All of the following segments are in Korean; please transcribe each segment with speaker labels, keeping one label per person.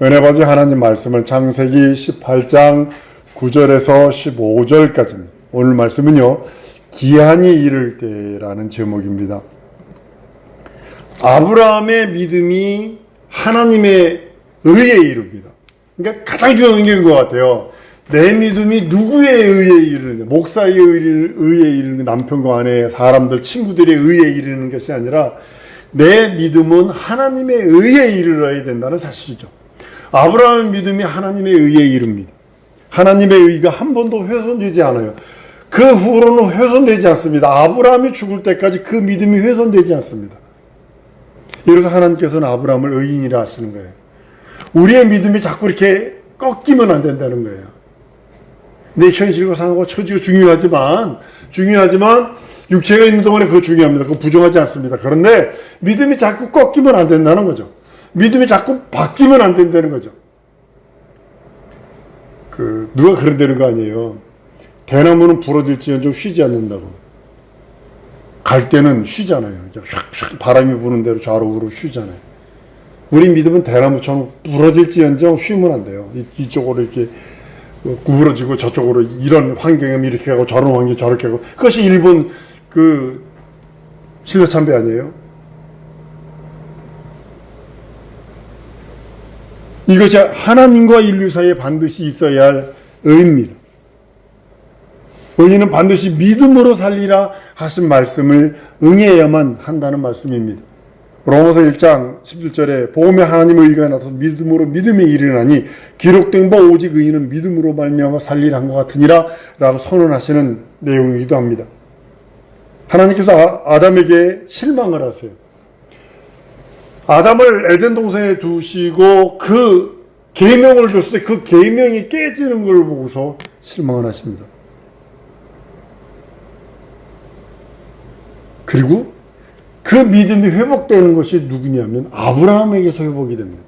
Speaker 1: 은혜받은 하나님 말씀은 창세기 18장 9절에서 15절까지입니다. 오늘 말씀은요, 기한이 이를 때라는 제목입니다. 아브라함의 믿음이 하나님의 의에 이릅니다. 그러니까 가장 중요한 게 것 같아요. 내 믿음이 누구의 의에 이르는, 목사의 의에 이르는, 남편과 아내, 사람들, 친구들의 의에 이르는 것이 아니라 내 믿음은 하나님의 의에 이르러야 된다는 사실이죠. 아브라함의 믿음이 하나님의 의에 이릅니다. 하나님의 의가 한 번도 훼손되지 않아요. 그 후로는 훼손되지 않습니다. 아브라함이 죽을 때까지 그 믿음이 훼손되지 않습니다. 이래서 하나님께서는 아브라함을 의인이라 하시는 거예요. 우리의 믿음이 자꾸 이렇게 꺾이면 안 된다는 거예요. 내 현실과 상하고 처지가 중요하지만 육체가 있는 동안에 그거 중요합니다. 그거 부정하지 않습니다. 그런데 믿음이 자꾸 꺾이면 안 된다는 거죠. 믿음이 자꾸 바뀌면 안 된다는 거죠. 누가 그런다는 거 아니에요. 대나무는 부러질지언정 쉬지 않는다고. 갈 때는 쉬잖아요. 휙휙 바람이 부는 대로 좌로 우로 쉬잖아요. 우리 믿음은 대나무처럼 부러질지언정 쉬면 안 돼요. 이쪽으로 이렇게 구부러지고 저쪽으로 이런 환경이면 이렇게 하고 저런 환경 저렇게 하고. 그것이 일본 신사참배 아니에요? 이것이 하나님과 인류 사이에 반드시 있어야 할 의입니다. 의인은 반드시 믿음으로 살리라 하신 말씀을 응해야만 한다는 말씀입니다. 로마서 1장 11절에 보험에 하나님의 의가 나타서 믿음으로 믿음에 이르나니 기록된 바 오직 의인은 믿음으로 말미암아 살리라 한 것 같으니라 라고 선언하시는 내용이기도 합니다. 하나님께서 아담에게 실망을 하세요. 아담을 에덴 동산에 두시고 그 계명을 줬을 때 그 계명이 깨지는 걸 보고서 실망을 하십니다. 그리고 그 믿음이 회복되는 것이 누구냐면 아브라함에게서 회복이 됩니다.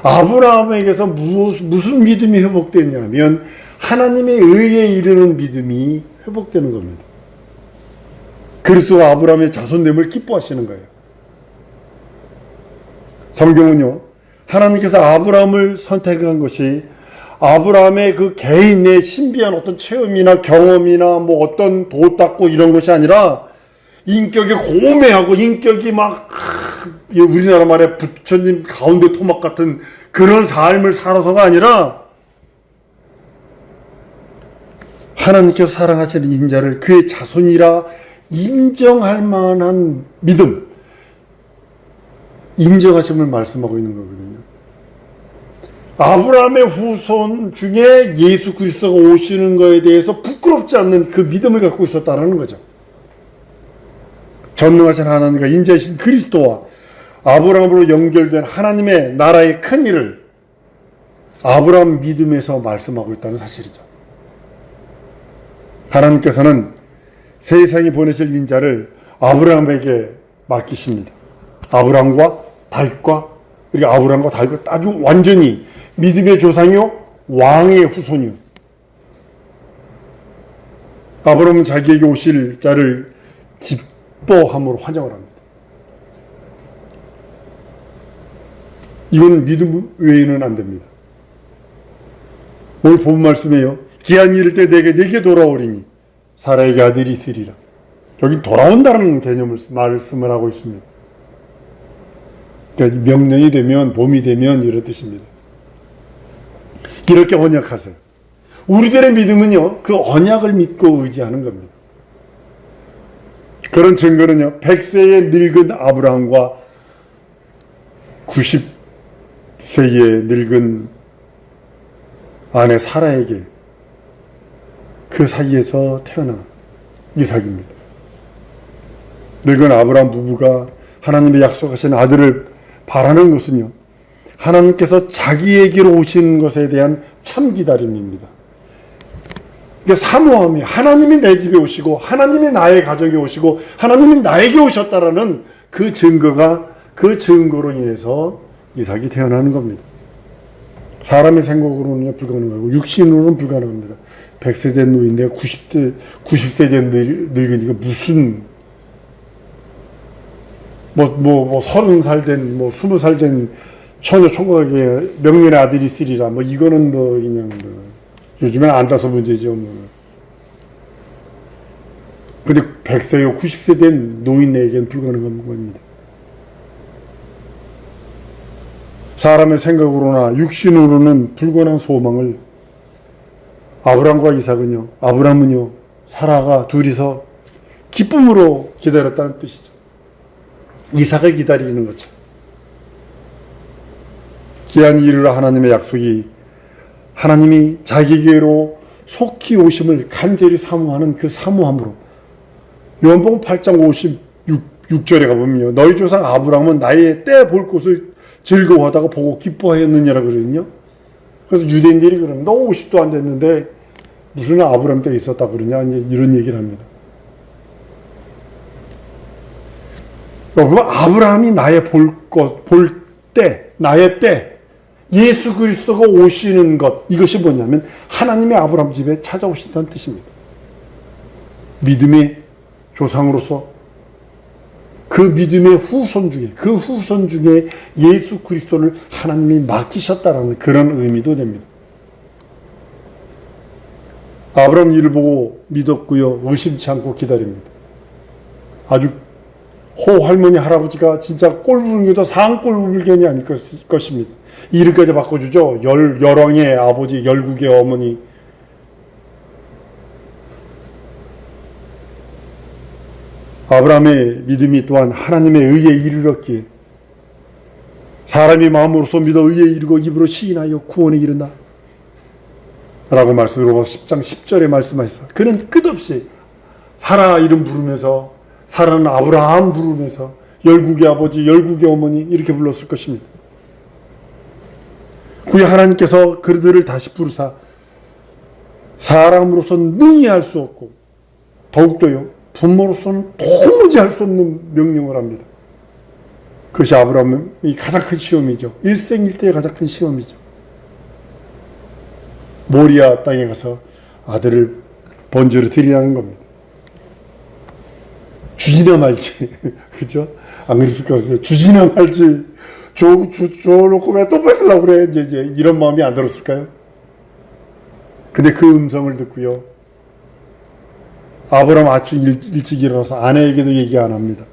Speaker 1: 아브라함에게서 무슨 믿음이 회복되냐면 하나님의 의에 이르는 믿음이 회복되는 겁니다. 그리스도가 아브라함의 자손됨을 기뻐하시는 거예요. 성경은요, 하나님께서 아브라함을 선택한 것이 아브라함의 그 개인의 신비한 어떤 체험이나 경험이나 뭐 어떤 도 닦고 이런 것이 아니라 인격이 고매하고 인격이 막 우리나라 말에 부처님 가운데 토막 같은 그런 삶을 살아서가 아니라 하나님께서 사랑하시는 인자를 그의 자손이라 인정할 만한 믿음, 인정하심을 말씀하고 있는 거거든요. 아브라함의 후손 중에 예수 그리스도가 오시는 것에 대해서 부끄럽지 않는 그 믿음을 갖고 있었다는 거죠. 전능하신 하나님과 인자이신 그리스도와 아브라함으로 연결된 하나님의 나라의 큰 일을 아브라함 믿음에서 말씀하고 있다는 사실이죠. 하나님께서는 세상에 보내실 인자를 아브라함에게 맡기십니다. 아브라함과 다윗과 그리고 아브라함과 다윗과 아주 완전히 믿음의 조상이요 왕의 후손이요. 아브라함은 자기에게 오실 자를 기뻐함으로 환영을 합니다. 이건 믿음 외에는 안 됩니다. 오늘 본 말씀이에요. 기한이 이를 때 내게 돌아오리니 사라에게 아들이 있으리라. 여기 돌아온다는 개념을 말씀을 하고 있습니다. 그러니까 명령이 되면 봄이 되면 이런 뜻입니다. 이렇게 언약하세요. 우리들의 믿음은요, 그 언약을 믿고 의지하는 겁니다. 그런 증거는요, 100세의 늙은 아브라함과 90세의 늙은 아내 사라에게 그 사이에서 태어난 이삭입니다. 늙은 아브라함 부부가 하나님의 약속하신 아들을 바라는 것은요, 하나님께서 자기에게로 오시는 것에 대한 참 기다림입니다. 그러니까 사모함이 하나님이 내 집에 오시고 하나님이 나의 가정에 오시고 하나님이 나에게 오셨다라는 그 증거로 인해서 이삭이 태어나는 겁니다. 사람의 생각으로는 불가능하고 육신으로는 불가능합니다. 100세 된 노인네 90세 된 늙은이가 무슨 30살 된 20살 된 처녀 총각에게 명륜의 아들이 있으리라. 뭐 이거는 뭐 그냥 뭐 요즘엔 안 따서 문제죠. 뭐. 근데 100세요 90세 된 노인에게는 불가능한 겁니다. 사람의 생각으로나 육신으로는 불가능한 소망을 아브라함과 이삭은요, 아브라함은요, 사라가 둘이서 기쁨으로 기다렸다는 뜻이죠. 이삭을 기다리는 거죠. 기한이 이르러 하나님의 약속이 하나님이 자기에게로 속히 오심을 간절히 사모하는 그 사모함으로 요한복음 8장 56절에 가보면요. 너희 조상 아브라함은 나의 때 볼 곳을 즐거워하다가 보고 기뻐하였느냐라 그러거든요. 그래서 유대인들이 그러면 너 50도 안 됐는데 무슨 아브라함 때 있었다 그러냐 이제 이런 얘기를 합니다. 여러분 아브라함이 나의 볼 때, 나의 때 예수 그리스도가 오시는 것 이것이 뭐냐면 하나님의 아브라함 집에 찾아오신다는 뜻입니다. 믿음의 조상으로서 그 믿음의 후손 중에 예수 그리스도를 하나님이 맡기셨다라는 그런 의미도 됩니다. 아브라함 이를 보고 믿었고요. 의심치 않고 기다립니다. 아주 할머니 할아버지가 진짜 꼴불견도 상꼴불견이 아닐 것입니다. 이름까지 바꿔주죠. 열왕의 아버지, 열국의 어머니. 아브라함의 믿음이 또한 하나님의 의에 이르렀기에 사람이 마음으로서 믿어 의에 이르고 입으로 시인하여 구원에 이른다 라고 말씀을 로마서 10장 10절에 말씀하셨어요. 그는 끝없이 사라 이름 부르면서 사라는 아브라함 부르면서 열국의 아버지 열국의 어머니 이렇게 불렀을 것입니다. 후에 하나님께서 그들을 다시 부르사 사람으로서 능히 할 수 없고 더욱더요 부모로서는 도무지 할 수 없는 명령을 합니다. 그것이 아브라함의 가장 큰 시험이죠. 일생일대의 가장 큰 시험이죠. 모리아 땅에 가서 아들을 번제로 드리라는 겁니다. 주지나 말지 그죠? 안 그랬을 것 같아요. 주지나 말지 줘놓고 왜 또 뺏으려고 그래 이제 이런 마음이 안 들었을까요? 근데 그 음성을 듣고요 아브라함 아침 일찍 일어나서 아내에게도 얘기 안 합니다.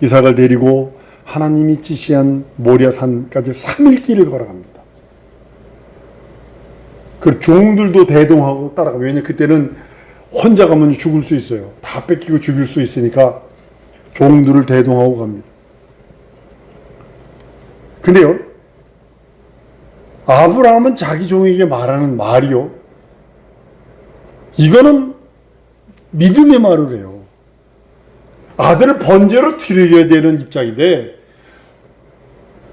Speaker 1: 이삭을 데리고 하나님이 지시한 모리아 산까지 3일 길을 걸어갑니다. 그 종들도 대동하고 따라가고 왜냐면 그때는 혼자 가면 죽을 수 있어요. 다 뺏기고 죽일 수 있으니까 종들을 대동하고 갑니다. 근데요 아브라함은 자기 종에게 말하는 말이요 이거는 믿음의 말을 해요. 아들을 번제로 드려야 되는 입장인데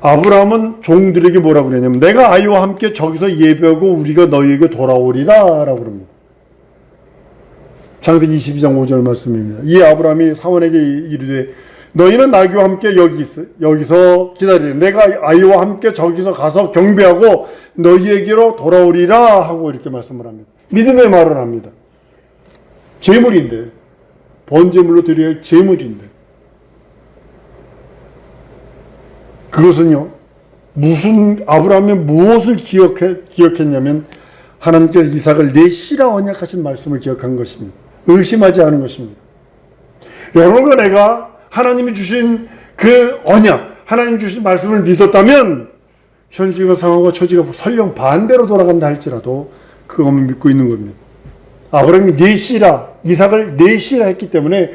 Speaker 1: 아브라함은 종들에게 뭐라고 그러냐면 내가 아이와 함께 저기서 예배하고 우리가 너희에게 돌아오리라 라고 그럽니다. 창세기 22장 5절 말씀입니다. 이 아브라함이 사원에게 이르되 너희는 나귀와 함께 여기서 기다리라. 내가 아이와 함께 저기서 가서 경배하고 너희에게로 돌아오리라 하고 이렇게 말씀을 합니다. 믿음의 말을 합니다. 제물인데 번제물로 드려야 할 제물인데 그것은요 무슨 아브라함이 무엇을 기억했냐면 하나님께서 이삭을 내 씨라 언약하신 말씀을 기억한 것입니다. 의심하지 않은 것입니다. 여러분과 내가 하나님이 주신 그 언약 하나님 주신 말씀을 믿었다면 현실과 상황과 처지가 설령 반대로 돌아간다 할지라도 그것만 믿고 있는 겁니다. 아브라함이 내 씨라 이삭을 내 씨라 했기 때문에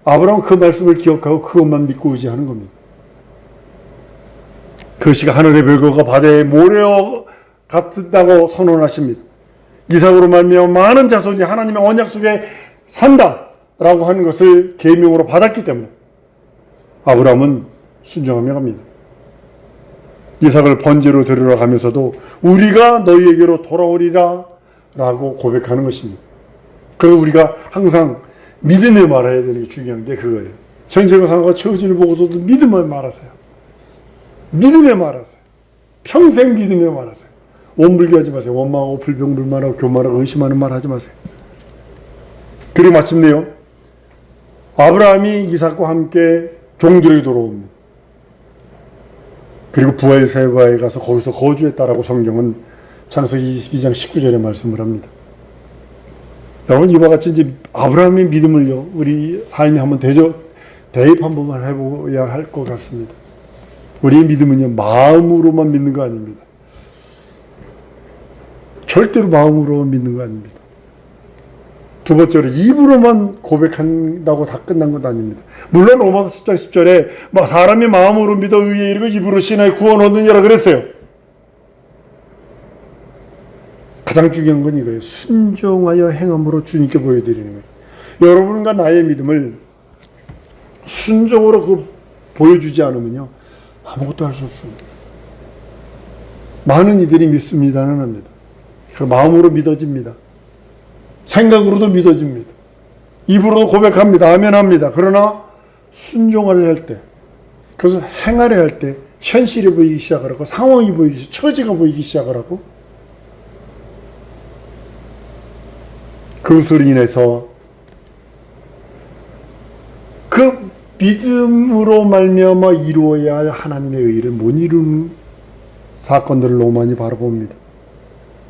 Speaker 1: 아브라함은 그 말씀을 기억하고 그것만 믿고 의지하는 겁니다. 그것이 하늘의 별과 바다의 모래와 같다고 선언하십니다. 이삭으로 말미암아 많은 자손이 하나님의 언약 속에 산다라고 하는 것을 계명으로 받았기 때문에 아브라함은 순종하며 갑니다. 이삭을 번제로 데리러 가면서도 우리가 너희에게로 돌아오리라 라고 고백하는 것입니다. 그래서 우리가 항상 믿음의 말해야 되는 게 중요한데 그거예요. 현실과 상황과 처지를 보고서도 믿음을 말하세요. 믿음의 말하세요. 평생 믿음의 말하세요. 원불교하지 마세요. 원망하고 불평불만하고 교만하고 의심하는 말 하지 마세요. 그리고 마침내요. 아브라함이 이삭과 함께 종들에게 돌아옵니다. 그리고 부엘세바에 가서 거기서 거주했다라고 성경은 창세기 22장 19절에 말씀을 합니다. 여러분, 이와 같이 이제 아브라함의 믿음을요, 우리 삶에 한번 대입 한 번만 해봐야 할 것 같습니다. 우리의 믿음은요, 마음으로만 믿는 거 아닙니다. 절대로 마음으로만 믿는 거 아닙니다. 두 번째로, 입으로만 고백한다고 다 끝난 것 아닙니다. 물론 로마서 10장 10절에 사람이 마음으로 믿어 의에 이르고 입으로 신하여 구원 얻느니라 그랬어요. 가장 중요한 건 이거예요. 순종하여 행함으로 주님께 보여드리는 거예요. 여러분과 나의 믿음을 순종으로 보여주지 않으면요, 아무것도 할 수 없습니다. 많은 이들이 믿습니다는 합니다. 마음으로 믿어집니다. 생각으로도 믿어집니다. 입으로도 고백합니다. 아멘합니다. 그러나 순종하려 할 때, 그래서 행하려 할 때 현실이 보이기 시작하고 상황이 보이기, 처지가 보이기 시작하고, 그것으로 인해서 그 믿음으로 말미암아 이루어야 할 하나님의 의를 못 이루는 사건들을 너무 많이 바라봅니다.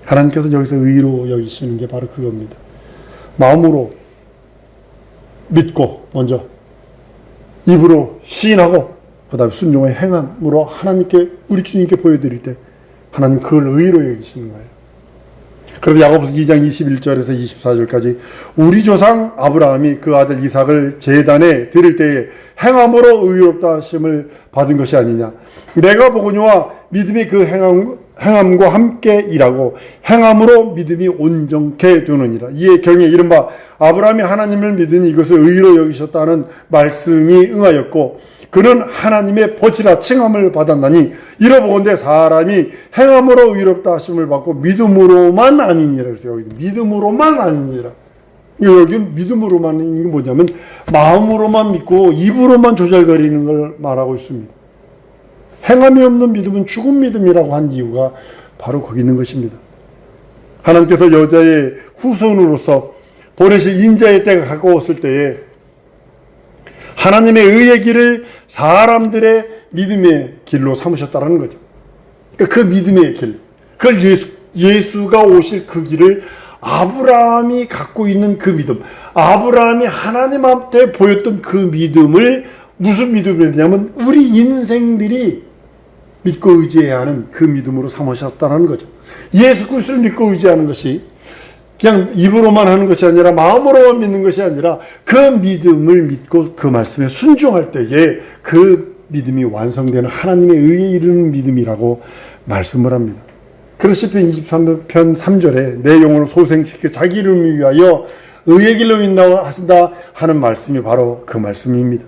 Speaker 1: 하나님께서 여기서 의로 여기시는 게 바로 그겁니다. 마음으로 믿고 먼저 입으로 시인하고 그 다음에 순종의 행함으로 하나님께, 우리 주님께 보여드릴 때 하나님 그걸 의로 여기시는 거예요. 그래서 야고보서 2장 21절에서 24절까지 우리 조상 아브라함이 그 아들 이삭을 제단에 드릴 때에 행함으로 의롭다 하심을 받은 것이 아니냐. 내가 보거니와 믿음이 그 행함과 함께 일하고 행함으로 믿음이 온전케 되느니라. 이에 경에 이른바 아브라함이 하나님을 믿으니 이것을 의로 여기셨다는 말씀이 응하였고 그는 하나님의 벗이라 칭함을 받았나니 이러보건대 사람이 행함으로 의롭다 하심을 받고 믿음으로만 아니니라. 그래서 여기 믿음으로만 아니니라. 여기 믿음으로만 이게 뭐냐면 마음으로만 믿고 입으로만 조잘거리는 걸 말하고 있습니다. 행함이 없는 믿음은 죽은 믿음이라고 한 이유가 바로 거기 있는 것입니다. 하나님께서 여자의 후손으로서 보내실 인자의 때가 가까웠을 때에 하나님의 의의 길을 사람들의 믿음의 길로 삼으셨다는 거죠. 그러니까 그 믿음의 길, 그걸 예수가 오실 그 길을 아브라함이 갖고 있는 그 믿음, 아브라함이 하나님한테 보였던 그 믿음을 무슨 믿음이냐면 우리 인생들이 믿고 의지해야 하는 그 믿음으로 삼으셨다는 거죠. 예수 그리스도를 믿고 의지하는 것이 그냥 입으로만 하는 것이 아니라 마음으로만 믿는 것이 아니라 그 믿음을 믿고 그 말씀에 순종할 때에 그 믿음이 완성되는 하나님의 의에 이르는 믿음이라고 말씀을 합니다. 그래서 시편 23편 3절에 내 영혼을 소생시켜 자기 이름을 위하여 의의 길로 인도하신다 하신다 하는 말씀이 바로 그 말씀입니다.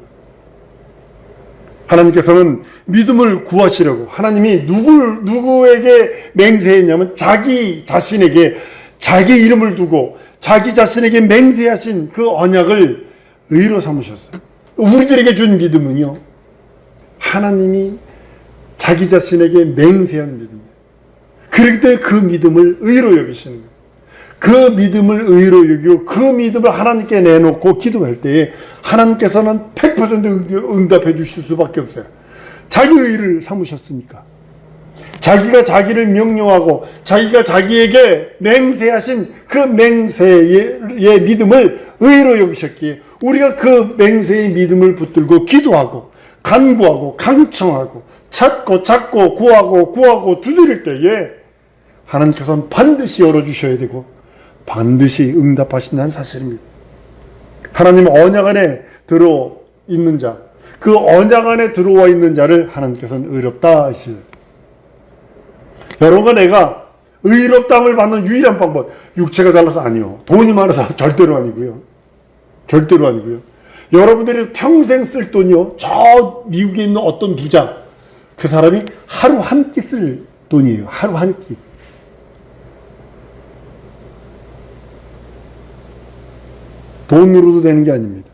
Speaker 1: 하나님께서는 믿음을 구하시려고 하나님이 누구에게 맹세했냐면 자기 자신에게 자기 이름을 두고 자기 자신에게 맹세하신 그 언약을 의로 삼으셨어요. 우리들에게 준 믿음은요, 하나님이 자기 자신에게 맹세한 믿음이에요. 그렇기 때문에 그 믿음을 의로 여기시는 거예요. 그 믿음을 의로 여기고 그 믿음을 하나님께 내놓고 기도할 때에 하나님께서는 100% 응답해 주실 수밖에 없어요. 자기 의를 삼으셨으니까. 자기가 자기를 명령하고 자기가 자기에게 맹세하신 그 맹세의 믿음을 의로 여기셨기에 우리가 그 맹세의 믿음을 붙들고 기도하고 간구하고 강청하고 찾고 구하고 두드릴 때에 하나님께서는 반드시 열어주셔야 되고 반드시 응답하신다는 사실입니다. 하나님 언약 안에 들어있는 자, 그 언약 안에 들어와 있는 자를 하나님께서는 의롭다 하시죠. 여러분과 내가 의롭다함을 받는 유일한 방법, 육체가 잘나서 아니요, 돈이 많아서 절대로 아니고요. 절대로 아니고요. 여러분들이 평생 쓸 돈이요, 저 미국에 있는 어떤 부자, 그 사람이 하루 한 끼 쓸 돈이에요. 하루 한 끼. 돈으로도 되는 게 아닙니다.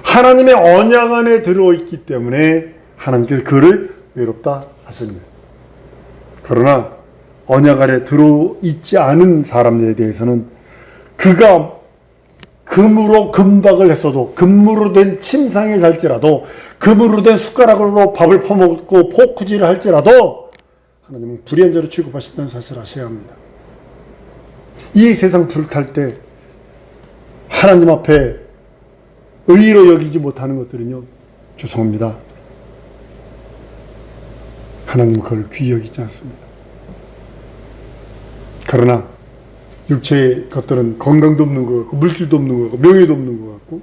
Speaker 1: 하나님의 언약 안에 들어있기 때문에 하나님께서 그를 의롭다 하십니다. 그러나 언약 안에 들어있지 않은 사람들에 대해서는 그가 그 금으로 금박을 했어도, 금으로 된 침상에 잘지라도, 금으로 된 숟가락으로 밥을 퍼먹고 포크질을 할지라도 하나님은 불의한 자로 취급하신다는 사실을 아셔야 합니다. 이 세상 불탈 때 하나님 앞에 의로 여기지 못하는 것들은요, 죄송합니다, 하나님은 그걸 귀히 여기지 않습니다. 그러나 육체의 것들은 건강도 없는 것 같고, 물질도 없는 것 같고, 명예도 없는 것 같고,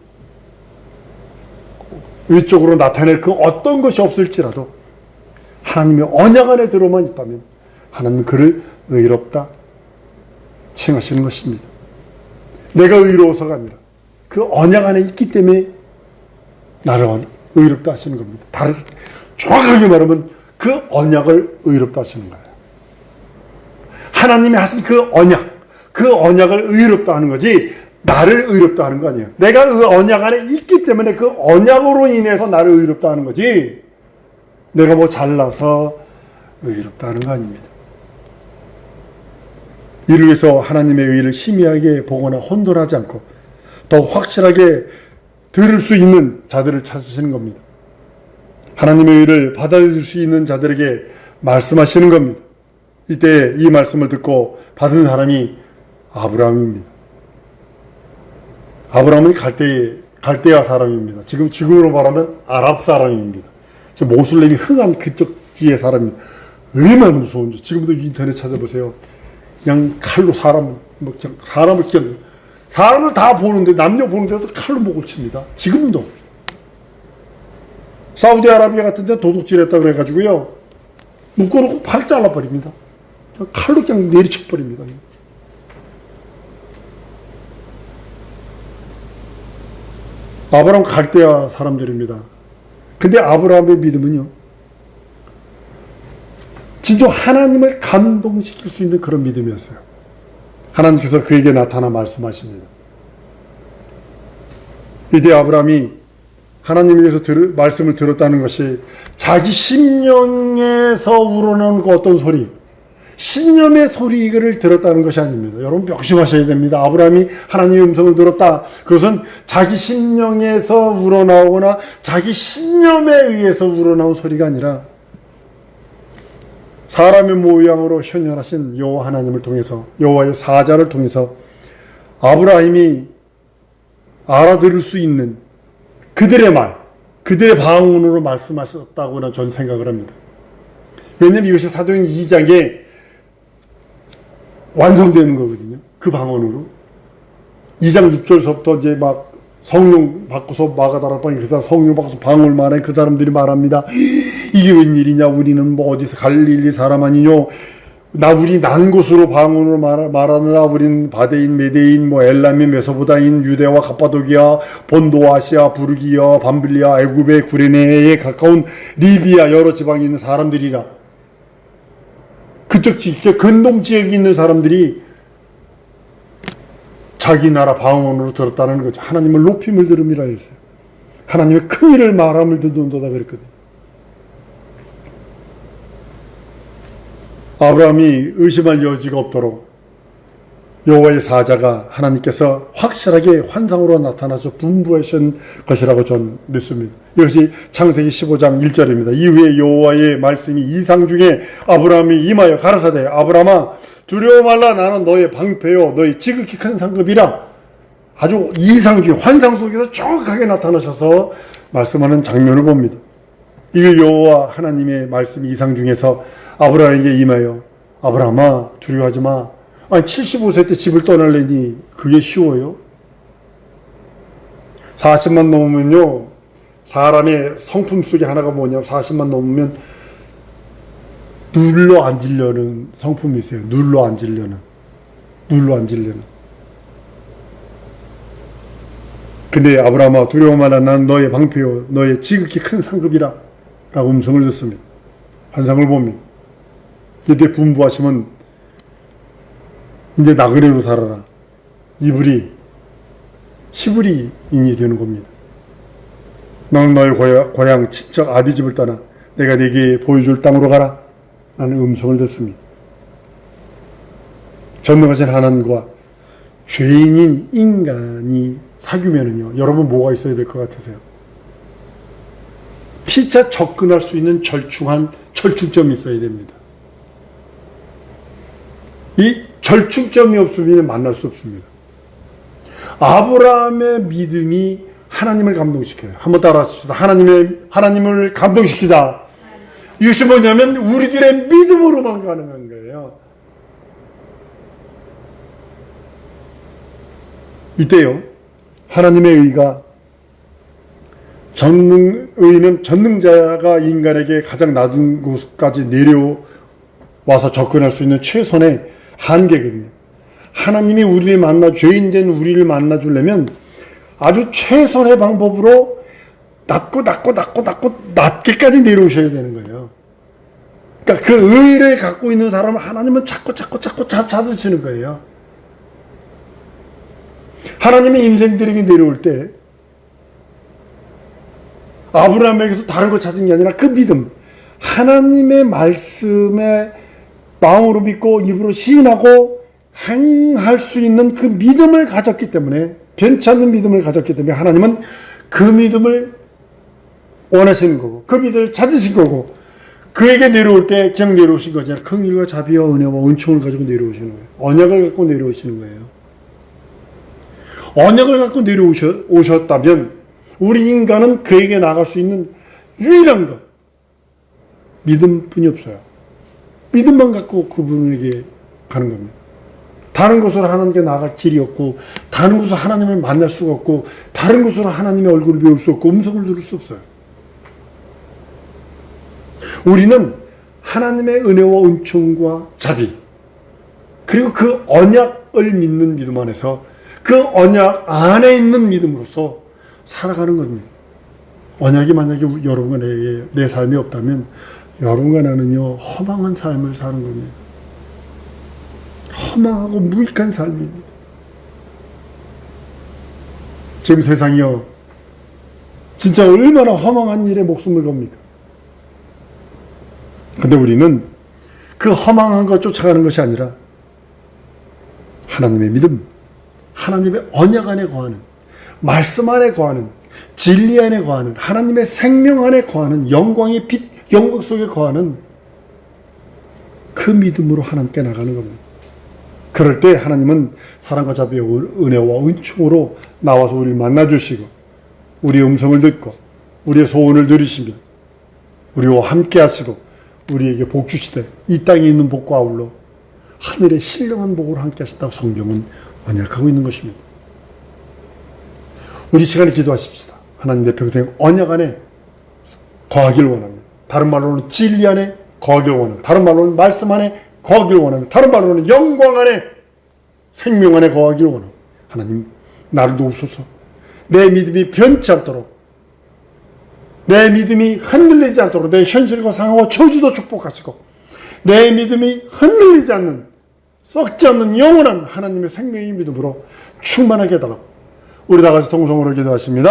Speaker 1: 위쪽으로 나타낼 그 어떤 것이 없을지라도 하나님의 언약 안에 들어만 있다면 하나님은 그를 의롭다 칭하시는 것입니다. 내가 의로워서가 아니라 그 언약 안에 있기 때문에 나를 의롭다 하시는 겁니다. 정확하게 말하면 그 언약을 의롭다 하시는 거예요. 하나님이 하신 그 언약을 의롭다 하는 거지, 나를 의롭다 하는 거 아니에요. 내가 그 언약 안에 있기 때문에 그 언약으로 인해서 나를 의롭다 하는 거지, 내가 뭐 잘나서 의롭다 하는 거 아닙니다. 이를 위해서 하나님의 의를 희미하게 보거나 혼돈하지 않고 더 확실하게 들을 수 있는 자들을 찾으시는 겁니다. 하나님의 의를 받아들일 수 있는 자들에게 말씀하시는 겁니다. 이때 이 말씀을 듣고 받은 사람이 아브라함입니다. 아브라함은 갈대아 사람입니다. 지금으로 말하면 아랍 사람입니다. 지금 모슬렘이 흥한 그쪽 지의 사람입니다. 얼마나 무서운지 지금도 인터넷 찾아보세요. 그냥 칼로 사람을 다 보는데, 남녀 보는데도 칼로 목을 칩니다. 지금도 사우디아라비아 같은 데 도둑질했다 그래가지고요, 묶어놓고 팔 잘라버립니다. 칼로 그냥 내리쳐버립니다. 아브라함 갈대아 사람들입니다. 근데 아브라함의 믿음은요, 진짜 하나님을 감동시킬 수 있는 그런 믿음이었어요. 하나님께서 그에게 나타나 말씀하십니다. 이때 아브라함이 하나님에게서 말씀을 들었다는 것이 자기 심령에서 우러나오는 그 어떤 소리, 신념의 소리를 들었다는 것이 아닙니다. 여러분 명심하셔야 됩니다. 아브라함이 하나님의 음성을 들었다, 그것은 자기 심령에서 우러나오거나 자기 신념에 의해서 우러나온 소리가 아니라 사람의 모양으로 현현하신 여호와 하나님을 통해서, 여호와의 사자를 통해서 아브라함이 알아들을 수 있는 그들의 말, 그들의 방언으로 말씀하셨다고는 저는 생각을 합니다. 왜냐하면 이것이 사도행 2장에 완성되는 거거든요. 그 방언으로. 2장 6절서부터 이제 막 성령 받고서 마가다락방에 그 사람 성령 받고서 방언을 말해 그 사람들이 말합니다. 이게 웬일이냐, 우리는 뭐 어디서 갈릴리 사람 아니뇨, 우리 난 곳으로 방언으로 말하느라 우린 바데인, 메데인, 뭐 엘람인, 메소보다인, 유대와 갑바도기아, 본도, 아시아, 부르기아, 밤빌리아, 애굽의 구레네에 가까운 리비아 여러 지방에 있는 사람들이라. 그쪽 지역, 근동 지역에 있는 사람들이 자기 나라 방언으로 들었다는 거죠. 하나님을 높임을 들음이라 했어요. 하나님의 큰 일을 말함을 듣는도다 그랬거든요. 아브라함이 의심할 여지가 없도록 여호와의 사자가 하나님께서 확실하게 환상으로 나타나서 분부하신 것이라고 저는 믿습니다. 이것이 창세기 15장 1절입니다. 이후에 여호와의 말씀이 이상 중에 아브라함이 임하여 가라사대, 아브라함아 두려워 말라, 나는 너의 방패요 너의 지극히 큰 상급이라. 아주 이상 중에 환상 속에서 정확하게 나타나셔서 말씀하는 장면을 봅니다. 이게 여호와 하나님의 말씀이 이상 중에서 아브라함에게 임하여, 아브라함아 두려워하지 마. 아니 75세 때 집을 떠날래니 그게 쉬워요? 40만 넘으면요, 사람의 성품 속에 하나가 뭐냐, 40만 넘으면 눌러 앉으려는 성품이 있어요. 눌러 앉으려는. 근데 아브라함아 두려워 말라, 난 너의 방패요 너의 지극히 큰 상급이라 라고 음성을 듣습니다. 환상을 봅니다. 이때 분부하시면 이제 나그네로 살아라. 이불이 히브리인이 되는 겁니다. 너는 너의 고향 친척 아비집을 떠나 내가 네게 보여줄 땅으로 가라 라는 음성을 듣습니다. 전능하신 하나님과 죄인인 인간이 사귀면은요, 여러분 뭐가 있어야 될 것 같으세요? 피차 접근할 수 있는 절충점이 있어야 됩니다. 이 절충점이 없으면 만날 수 없습니다. 아브라함의 믿음이 하나님을 감동시켜요. 한번 따라하십시다. 하나님을 감동시키자. 이것이 뭐냐면 우리들의 믿음으로만 가능한 거예요. 이때요, 하나님의 의가 의는 전능자가 인간에게 가장 낮은 곳까지 내려와서 접근할 수 있는 최선의 한계거든요. 하나님이 우리를 죄인된 우리를 만나주려면 아주 최선의 방법으로 낮게까지 내려오셔야 되는 거예요. 그러니까 그 의를 갖고 있는 사람을 하나님은 자꾸 찾으시는 거예요. 하나님의 인생들에게 내려올 때 아브라함에게서 다른 거 찾은 게 아니라 그 믿음, 하나님의 말씀에 마음으로 믿고 입으로 시인하고 행할 수 있는 그 믿음을 가졌기 때문에, 변치 않는 믿음을 가졌기 때문에 하나님은 그 믿음을 원하시는 거고, 그 믿음을 찾으신 거고, 그에게 내려올 때 그냥 내려오신 거지 않아요. 긍휼과 자비와 은혜와 은총을 가지고 내려오시는 거예요. 언약을 갖고 내려오시는 거예요. 언약을 갖고 내려오셨다면 우리 인간은 그에게 나갈 수 있는 유일한 것, 믿음뿐이 없어요. 믿음만 갖고 그분에게 가는 겁니다. 다른 곳으로 하나님께 나갈 길이 없고, 다른 곳으로 하나님을 만날 수가 없고, 다른 곳으로 하나님의 얼굴을 배울 수 없고, 음성을 들을 수 없어요. 우리는 하나님의 은혜와 은총과 자비, 그리고 그 언약을 믿는 믿음 안에서 그 언약 안에 있는 믿음으로써 살아가는 겁니다. 언약이 만약에 여러분과 내 삶이 없다면 여러분과 나는요, 허망한 삶을 사는 겁니다. 허망하고 무익한 삶입니다. 지금 세상이요, 진짜 얼마나 허망한 일에 목숨을 겁니까? 근데 우리는 그 허망한 것 쫓아가는 것이 아니라 하나님의 믿음, 하나님의 언약 안에 거하는, 말씀 안에 거하는, 진리 안에 거하는, 하나님의 생명 안에 거하는, 영광의 빛, 영광 속에 거하는 그 믿음으로 하나님께 나가는 겁니다. 그럴 때 하나님은 사랑과 자비와 은혜와 은총으로 나와서 우리를 만나주시고, 우리의 음성을 듣고 우리의 소원을 들으시며 우리와 함께 하시고 우리에게 복 주시되 이 땅에 있는 복과 아울러 하늘의 신령한 복으로 함께 하신다고 성경은 언약하고 있는 것입니다. 우리 시간에 기도하십시다. 하나님, 내 평생 언약 안에 거하기를 원합니다. 다른 말로는 진리 안에 거하기를 원합니다. 다른 말로는 말씀 안에 거하기를 원합니다. 다른 말로는 영광 안에, 생명 안에 거하기를 원합니다. 하나님, 나를 도우소서. 내 믿음이 변치 않도록, 내 믿음이 흔들리지 않도록 내 현실과 상황과 처지도 축복하시고, 내 믿음이 흔들리지 않는, 썩지 않는 영원한 하나님의 생명의 믿음으로 충만하게 해달라고 우리 다 같이 통성으로 기도하십니다.